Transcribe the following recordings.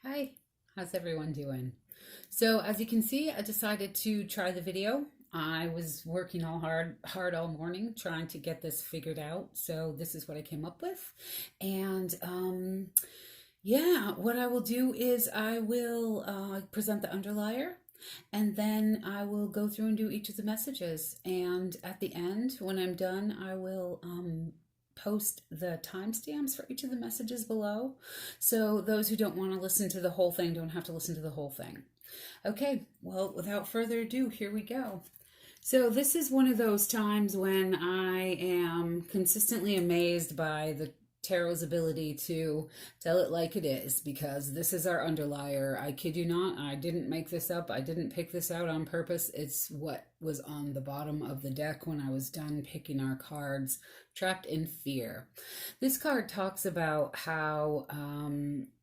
Hi, how's everyone doing? So as you can see, I decided to try the video. I was working hard all morning trying to get this figured out. So this is what I came up with. And yeah, what I will do is I will present the underlier and then I will go through and do each of the messages. And at the end, when I'm done, I will post the timestamps for each of the messages below. So those who don't want to listen to the whole thing don't have to listen to the whole thing. Okay, well, without further ado, here we go. So this is one of those times when I am consistently amazed by the tarot's ability to tell it like it is, because this is our underlier. I kid you not, I didn't make this up. I didn't pick this out on purpose. It's what was on the bottom of the deck when I was done picking our cards. Trapped in Fear. This card talks about how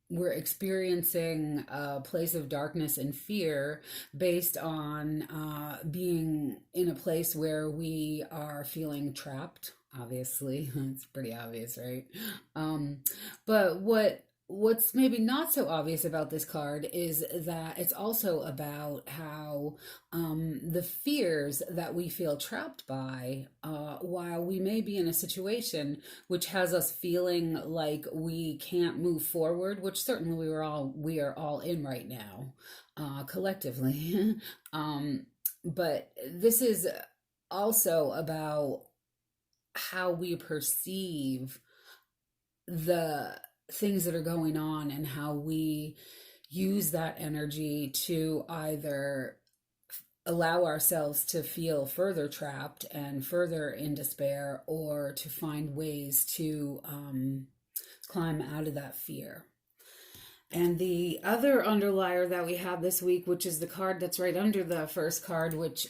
we're experiencing a place of darkness and fear based on being in a place where we are feeling trapped. Obviously, it's pretty obvious, right? But what's maybe not so obvious about this card is that it's also about how the fears that we feel trapped by, while we may be in a situation which has us feeling like we can't move forward, which certainly we are all in right now, collectively. But this is also about how we perceive the things that are going on and how we use that energy to either allow ourselves to feel further trapped and further in despair, or to find ways to climb out of that fear. And the other underlier that we have this week, which is the card that's right under the first card, which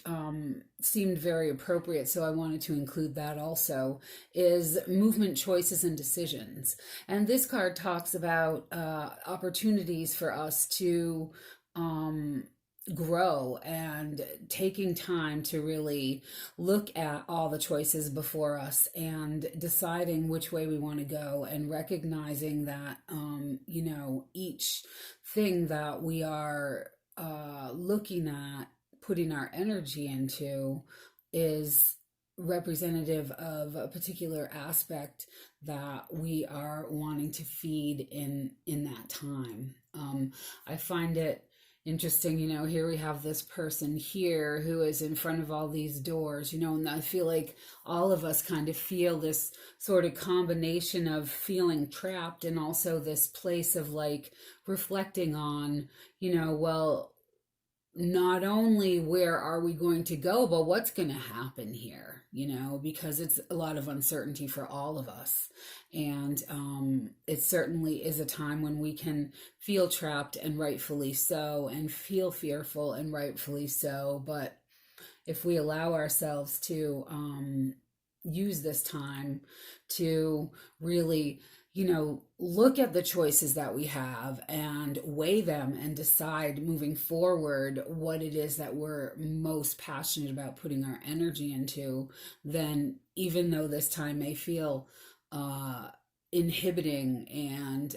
seemed very appropriate, so I wanted to include that also, is movement, choices, and decisions. And this card talks about opportunities for us to grow, and taking time to really look at all the choices before us and deciding which way we want to go, and recognizing that each thing that we are looking at, putting our energy into, is representative of a particular aspect that we are wanting to feed in that time. I find it interesting, here we have this person here who is in front of all these doors, and I feel like all of us kind of feel this sort of combination of feeling trapped and also this place of like reflecting on, well, not only where are we going to go, but what's going to happen here, because it's a lot of uncertainty for all of us. And it certainly is a time when we can feel trapped, and rightfully so, and feel fearful, and rightfully so. But if we allow ourselves to use this time to really look at the choices that we have and weigh them and decide moving forward what it is that we're most passionate about putting our energy into, then even though this time may feel inhibiting and,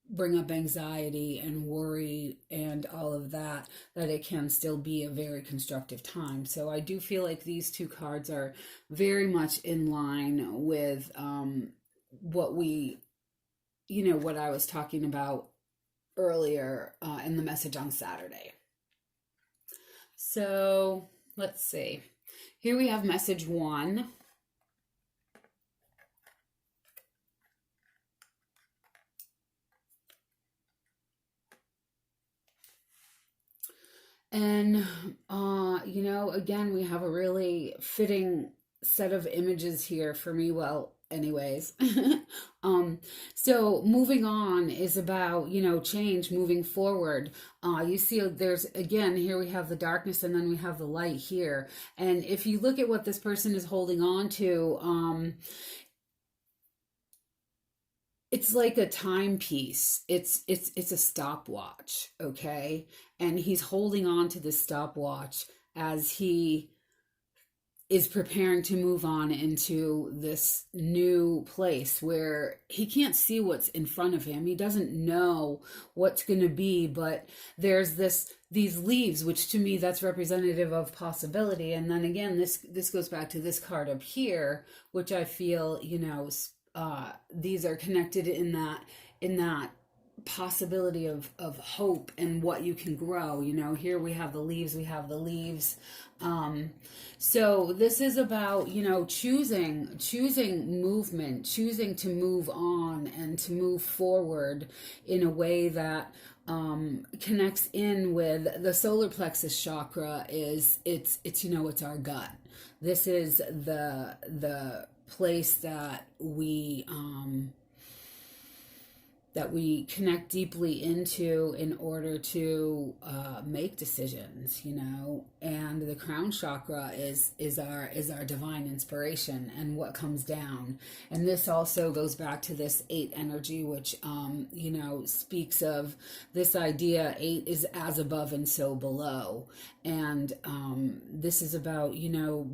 bring up anxiety and worry and all of that, that it can still be a very constructive time. So I do feel like these two cards are very much in line with what what I was talking about earlier in the message on Saturday. So let's see. Here we have message one. And, again, we have a really fitting set of images here for me. Well, anyways. So moving on is about, change, moving forward. You see there's, again, here we have the darkness and then we have the light here. And if you look at what this person is holding on to, it's like a timepiece. It's a stopwatch, okay? And he's holding on to this stopwatch as he is preparing to move on into this new place where he can't see what's in front of him. He doesn't know what's going to be, but there's these leaves, which to me that's representative of possibility. And then again, this goes back to this card up here, which I feel, these are connected in that possibility of hope and what you can grow. Here we have the leaves. So this is about, choosing movement, choosing to move on and to move forward in a way that connects in with the solar plexus chakra. It's our gut. This is the place that we connect deeply into in order to make decisions, and the crown chakra is our divine inspiration and what comes down. And this also goes back to this 8 energy, which speaks of this idea: 8 is as above and so below. And this is about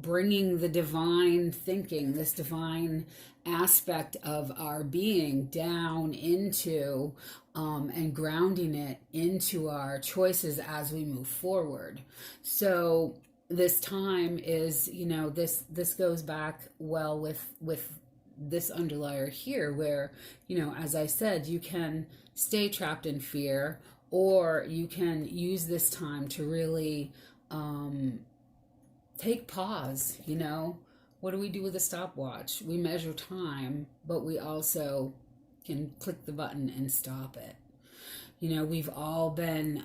bringing the divine thinking, this divine aspect of our being down into and grounding it into our choices as we move forward. So this time is, this goes back well with this underlier here, where, as I said, you can stay trapped in fear, or you can use this time to really take pause. What do we do with a stopwatch? We measure time, but we also can click the button and stop it. We've all been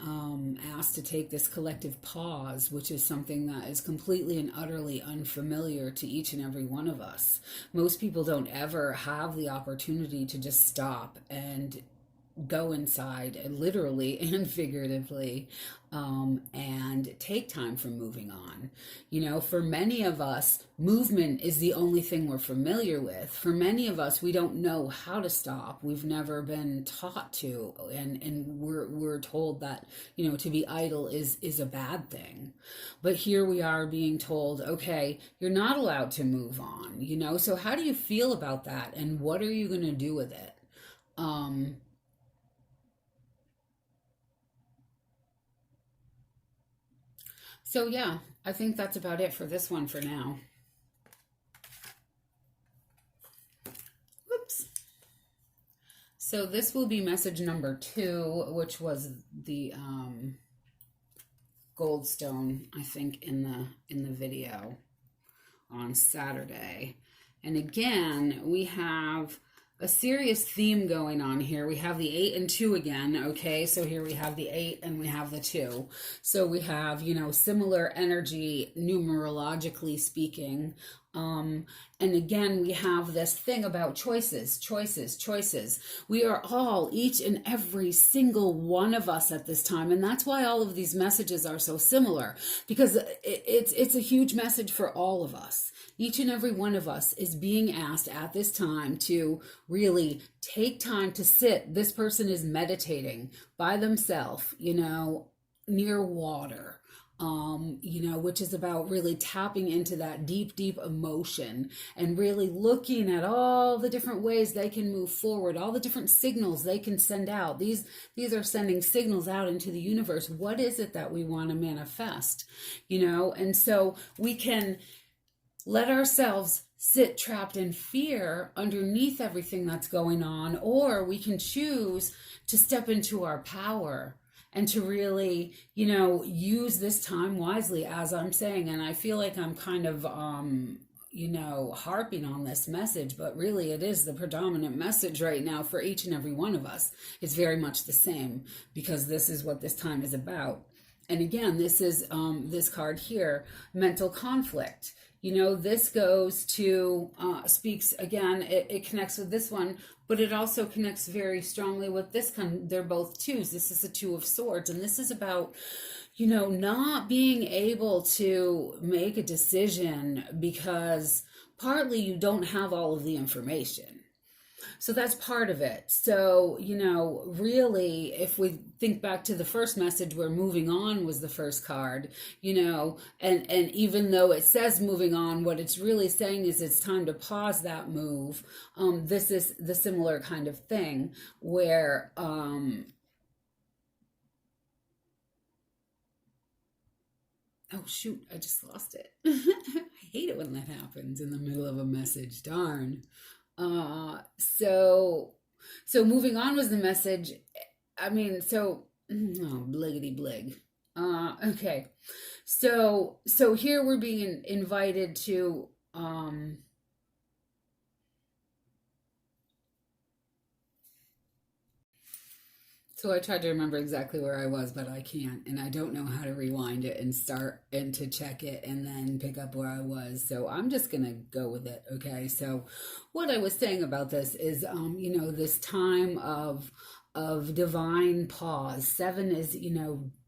asked to take this collective pause, which is something that is completely and utterly unfamiliar to each and every one of us. Most people don't ever have the opportunity to just stop and go inside, and literally and figuratively, and take time from moving on. For many of us, movement is the only thing we're familiar with. For many of us, we don't know how to stop. We've never been taught to, and we're told that to be idle is a bad thing. But here we are being told, okay, you're not allowed to move on. So how do you feel about that, and what are you going to do with it? So yeah, I think that's about it for this one for now. Whoops. So this will be message number 2, which was the goldstone, I think, in the video on Saturday. And again, we have a serious theme going on here. We have the 8 and 2 again, okay? So here we have the 8 and we have the 2. So we have, similar energy numerologically speaking. And again, we have this thing about choices. We are all, each and every single one of us at this time. And that's why all of these messages are so similar, because it's a huge message for all of us. Each and every one of us is being asked at this time to really take time to sit. This person is meditating by themselves, near water. Which is about really tapping into that deep, deep emotion and really looking at all the different ways they can move forward, all the different signals they can send out. These are sending signals out into the universe. What is it that we want to manifest? And so we can let ourselves sit trapped in fear underneath everything that's going on, or we can choose to step into our power and to really, use this time wisely, as I'm saying. And I feel like I'm kind of, harping on this message, but really it is the predominant message right now for each and every one of us. It's very much the same, because this is what this time is about. And again, this is this card here, mental conflict. This goes to, speaks, again, it connects with this one, but it also connects very strongly with this one. They're both 2s. This is a 2 of swords. And this is about, not being able to make a decision because partly you don't have all of the information. So that's part of it. So, really, if we think back to the first message where moving on was the first card, and even though it says moving on, what it's really saying is it's time to pause that move. This is the similar kind of thing where, oh shoot, I just lost it. I hate it when that happens in the middle of a message. Darn. So moving on was the message. I mean, so oh, bliggity blig. Okay. So here we're being invited to so I tried to remember exactly where I was, but I can't, and I don't know how to rewind it and start and to check it and then pick up where I was. So I'm just gonna go with it. Okay. So what I was saying about this is, this time of divine pause. Seven is,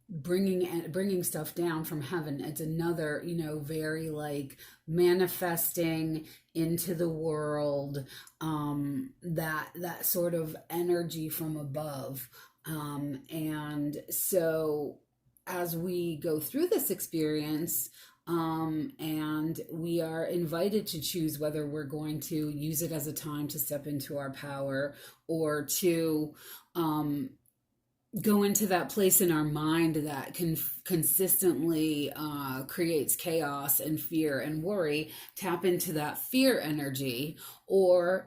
bringing stuff down from heaven. It's another, very like manifesting into the world, that sort of energy from above. And so as we go through this experience, and we are invited to choose whether we're going to use it as a time to step into our power, or to go into that place in our mind that can consistently creates chaos and fear and worry, tap into that fear energy, or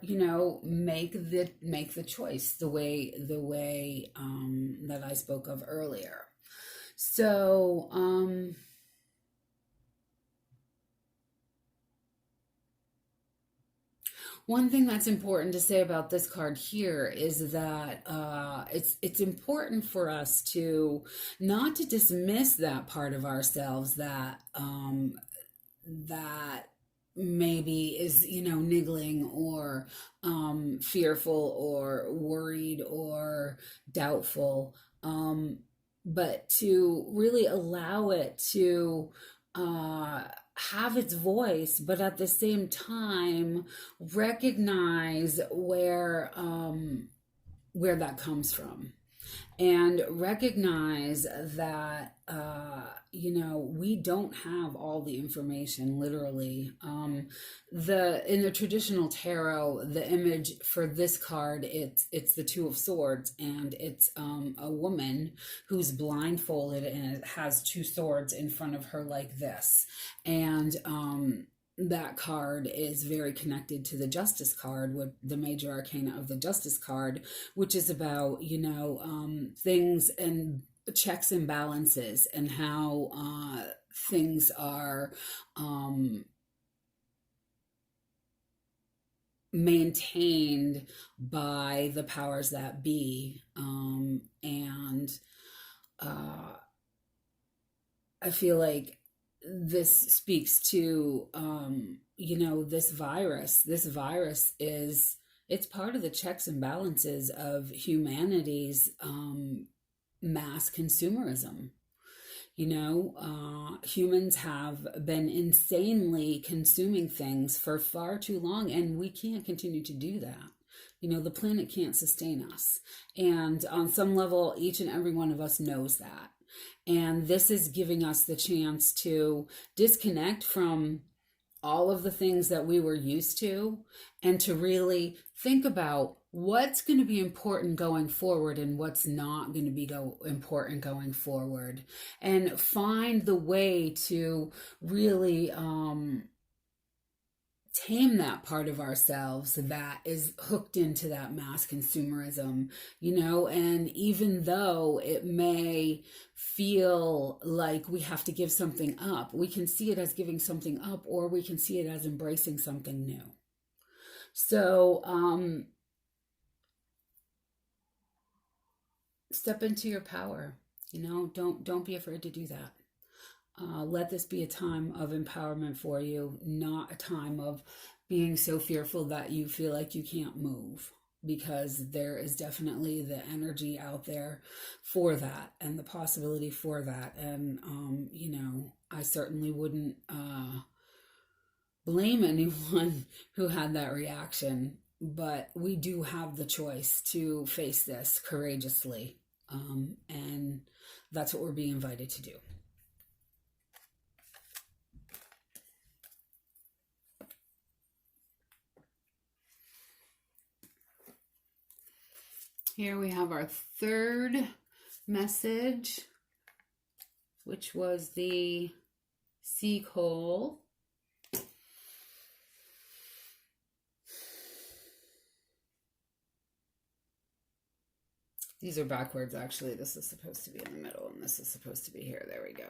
make the choice the way that I spoke of earlier. So one thing that's important to say about this card here is that it's important for us to not to dismiss that part of ourselves that maybe is niggling, or fearful, or worried, or doubtful, but to really allow it to have its voice, but at the same time recognize where that comes from, and recognize that we don't have all the information, literally. The In the traditional tarot, the image for this card, it's the Two of Swords, and it's a woman who's blindfolded, and it has two swords in front of her like this. And that card is very connected to the Justice card, with the major arcana of the Justice card, which is about things and checks and balances, and how things are maintained by the powers that be. And I feel like this speaks to this virus is, it's part of the checks and balances of humanity's mass consumerism. Humans have been insanely consuming things for far too long, and we can't continue to do that. The planet can't sustain us. And on some level, each and every one of us knows that. And this is giving us the chance to disconnect from all of the things that we were used to, and to really think about what's going to be important going forward and what's not going to be important going forward, and find the way to really tame that part of ourselves that is hooked into that mass consumerism. And even though it may feel like we have to give something up, we can see it as giving something up, or we can see it as embracing something new. So step into your power. Don't be afraid to do that. Let this be a time of empowerment for you, not a time of being so fearful that you feel like you can't move, because there is definitely the energy out there for that, and the possibility for that. And, I certainly wouldn't blame anyone who had that reaction, but we do have the choice to face this courageously. And that's what we're being invited to do. Here we have our third message, which was the sea coal. These are backwards, actually. This is supposed to be in the middle, and this is supposed to be here. There we go.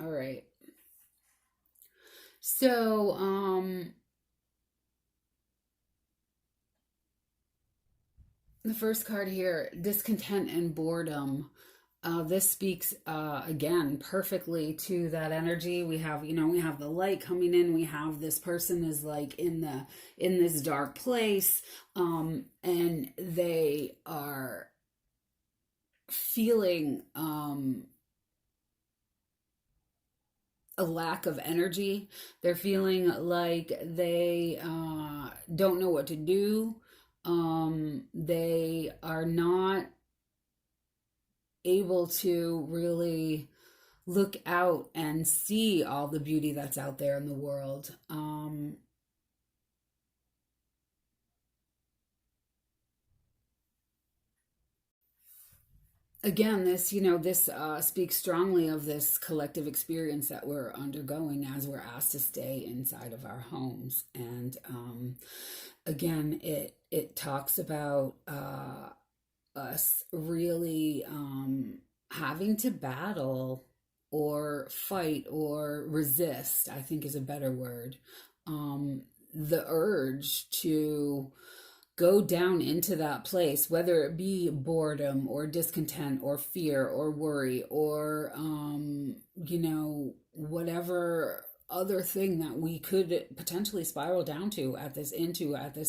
All right. So, the first card here, discontent and boredom. This speaks again perfectly to that energy. We have, we have the light coming in. We have this person is like in this dark place, and they are feeling a lack of energy. They're feeling like they don't know what to do. They are not able to really look out and see all the beauty that's out there in the world. Again, this speaks strongly of this collective experience that we're undergoing as we're asked to stay inside of our homes. And again, it talks about us really having to battle or fight or resist, I think is a better word, the urge to go down into that place, whether it be boredom or discontent or fear or worry or, whatever other thing that we could potentially spiral down to at this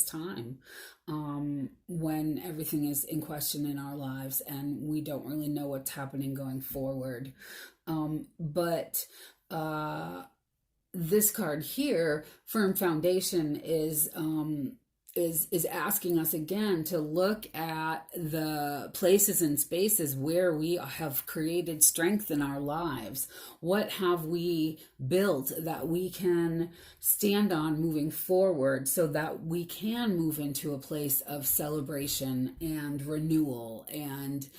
time, when everything is in question in our lives and we don't really know what's happening going forward. But this card here, firm foundation, is asking us again to look at the places and spaces where we have created strength in our lives. What have we built that we can stand on moving forward so that we can move into a place of celebration and renewal and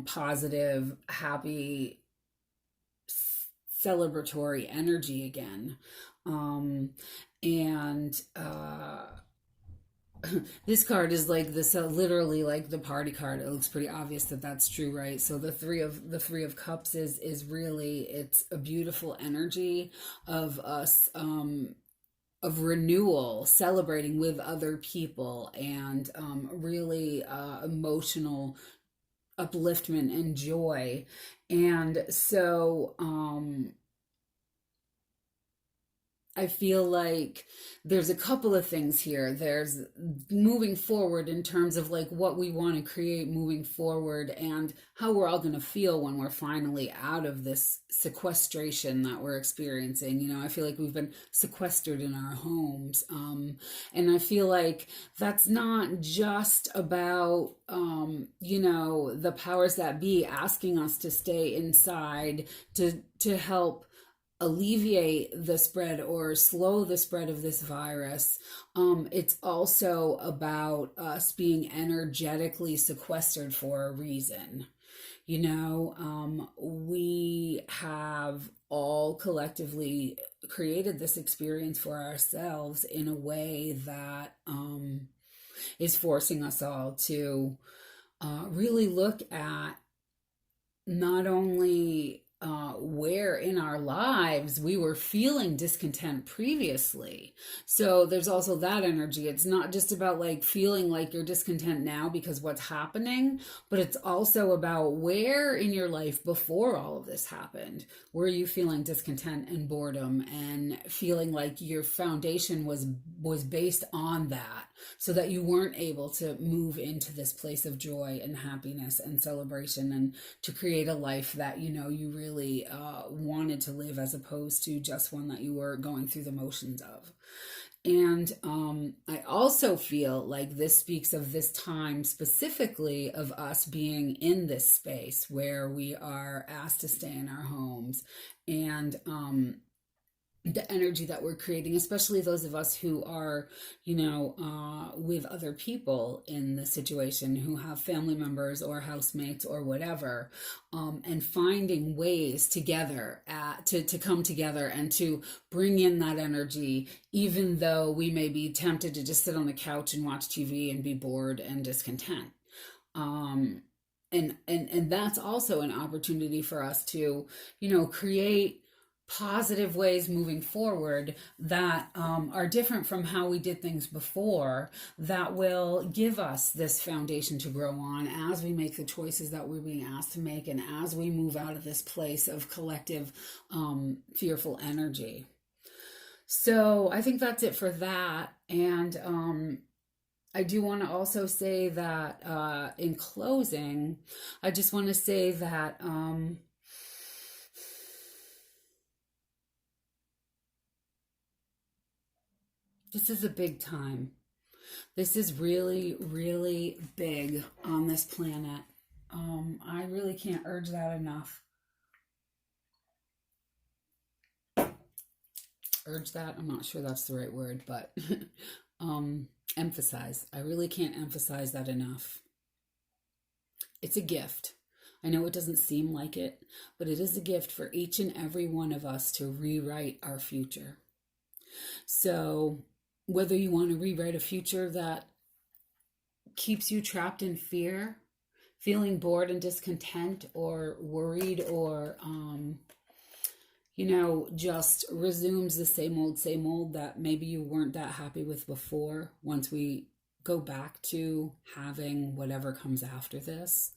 positive, happy, celebratory energy again. This card is like this, literally like the party card. It looks pretty obvious that that's true, right? So the three of cups is really, it's a beautiful energy of us, of renewal, celebrating with other people, and really emotional upliftment and joy. And so I feel like there's a couple of things here. There's moving forward in terms of like what we want to create moving forward and how we're all going to feel when we're finally out of this sequestration that we're experiencing. I feel like we've been sequestered in our homes. And I feel like that's not just about, the powers that be asking us to stay inside to help alleviate the spread or slow the spread of this virus. It's also about us being energetically sequestered for a reason. We have all collectively created this experience for ourselves in a way that is forcing us all to really look at not only where in our lives we were feeling discontent previously. So there's also that energy. It's not just about like feeling like you're discontent now because what's happening, but it's also about where in your life before all of this happened were you feeling discontent and boredom and feeling like your foundation was based on that, so that you weren't able to move into this place of joy and happiness and celebration and to create a life that you really really wanted to live, as opposed to just one that you were going through the motions of. And I also feel like this speaks of this time specifically of us being in this space where we are asked to stay in our homes, and the energy that we're creating, especially those of us who are, with other people in the situation, who have family members or housemates or whatever, and finding ways together to come together and to bring in that energy, even though we may be tempted to just sit on the couch and watch TV and be bored and discontent. And that's also an opportunity for us to, create positive ways moving forward that are different from how we did things before, that will give us this foundation to grow on as we make the choices that we're being asked to make, and as we move out of this place of collective fearful energy. So I think that's it for that. And I do want to also say that in closing, I just want to say that this is a big time. This is really, really big on this planet. I really can't urge that enough. Urge that? I'm not sure that's the right word, but emphasize. I really can't emphasize that enough. It's a gift. I know it doesn't seem like it, but it is a gift for each and every one of us to rewrite our future. So whether you want to rewrite a future that keeps you trapped in fear, feeling bored and discontent, or worried, or just resumes the same old that maybe you weren't that happy with before, once we go back to having whatever comes after this,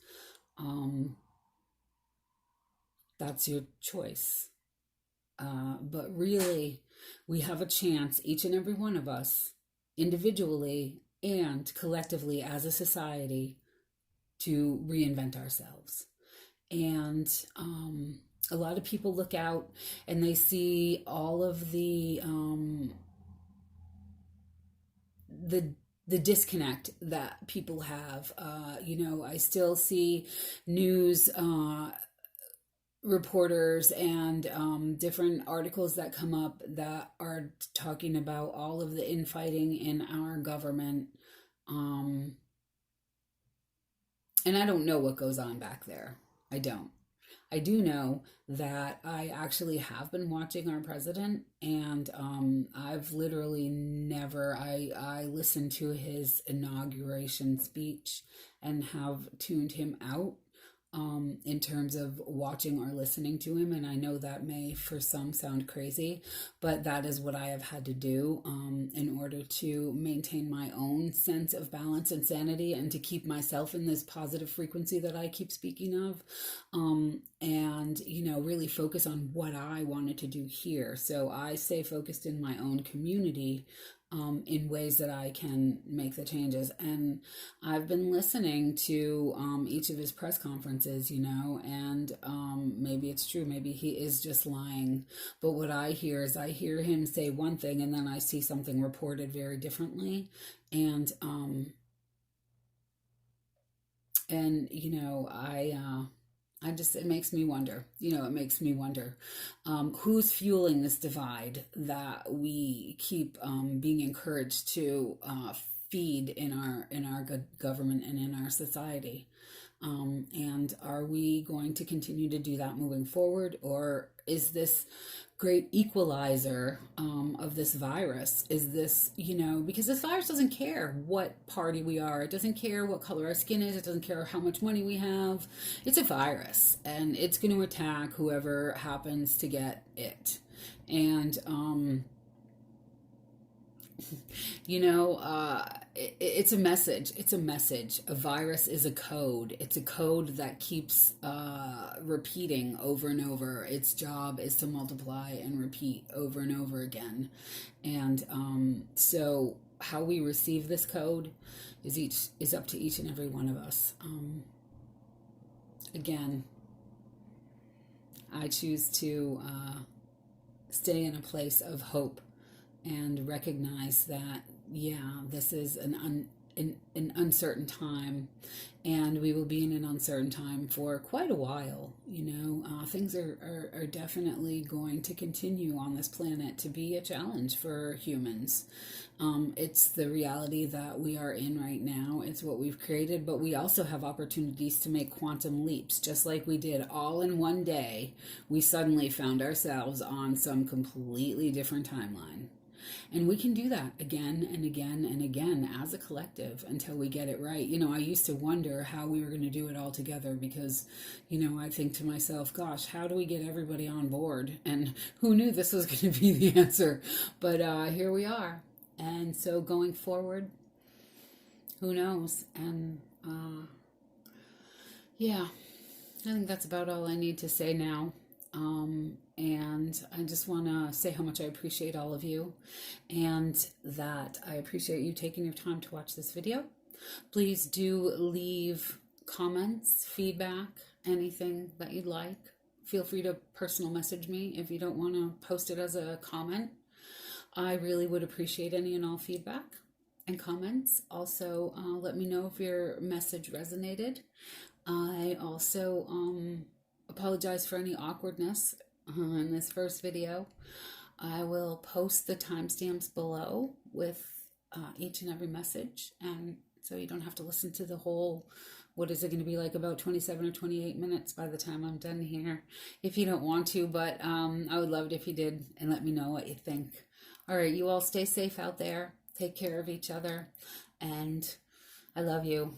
that's your choice. But really, we have a chance, each and every one of us, individually and collectively as a society, to reinvent ourselves. And a lot of people look out and they see all of the disconnect that people have. I still see news reporters and different articles that come up that are talking about all of the infighting in our government. And I don't know what goes on back there. I don't. I do know that I actually have been watching our president, and I've literally never, I listened to his inauguration speech and have tuned him out in terms of watching or listening to him. And I know that may for some sound crazy, but that is what I have had to do in order to maintain my own sense of balance and sanity, and to keep myself in this positive frequency that I keep speaking of, and really focus on what I wanted to do here. So I stay focused in my own community in ways that I can make the changes. And I've been listening to each of his press conferences, and maybe it's true, maybe he is just lying. But what I hear is, I hear him say one thing and then I see something reported very differently. And it makes me wonder, who's fueling this divide that we keep being encouraged to feed in our good government and in our society. And are we going to continue to do that moving forward? Or is this great equalizer of this virus, is this, because this virus doesn't care what party we are. It doesn't care what color our skin is. It doesn't care how much money we have. It's a virus, and it's going to attack whoever happens to get it. And it's a message. It's a message. A virus is a code. It's a code that keeps repeating over and over. Its job is to multiply and repeat over and over again. And so how we receive this code is up to each and every one of us. Again, I choose to stay in a place of hope and recognize that, yeah, this is an uncertain time, and we will be in an uncertain time for quite a while. Things are definitely going to continue on this planet to be a challenge for humans. It's the reality that we are in right now. It's what we've created, but we also have opportunities to make quantum leaps, just like we did all in one day. We suddenly found ourselves on some completely different timeline. And we can do that again and again and again as a collective until we get it right. I used to wonder how we were going to do it all together because, I think to myself, gosh, how do we get everybody on board? And who knew this was going to be the answer? But here we are. And so going forward, who knows? And yeah, I think that's about all I need to say now. And I just want to say how much I appreciate all of you, and that I appreciate you taking your time to watch this video. Please do leave comments, feedback, anything that you'd like. Feel free to personal message me if you don't want to post it as a comment. I really would appreciate any and all feedback and comments. Also, let me know if your message resonated. I also apologize for any awkwardness in this first video. I will post the timestamps below with each and every message, and so you don't have to listen to the whole, what is it going to be like, about 27 or 28 minutes by the time I'm done here, if you don't want to, but I would love it if you did, and let me know what you think. All right, you all stay safe out there, take care of each other, and I love you.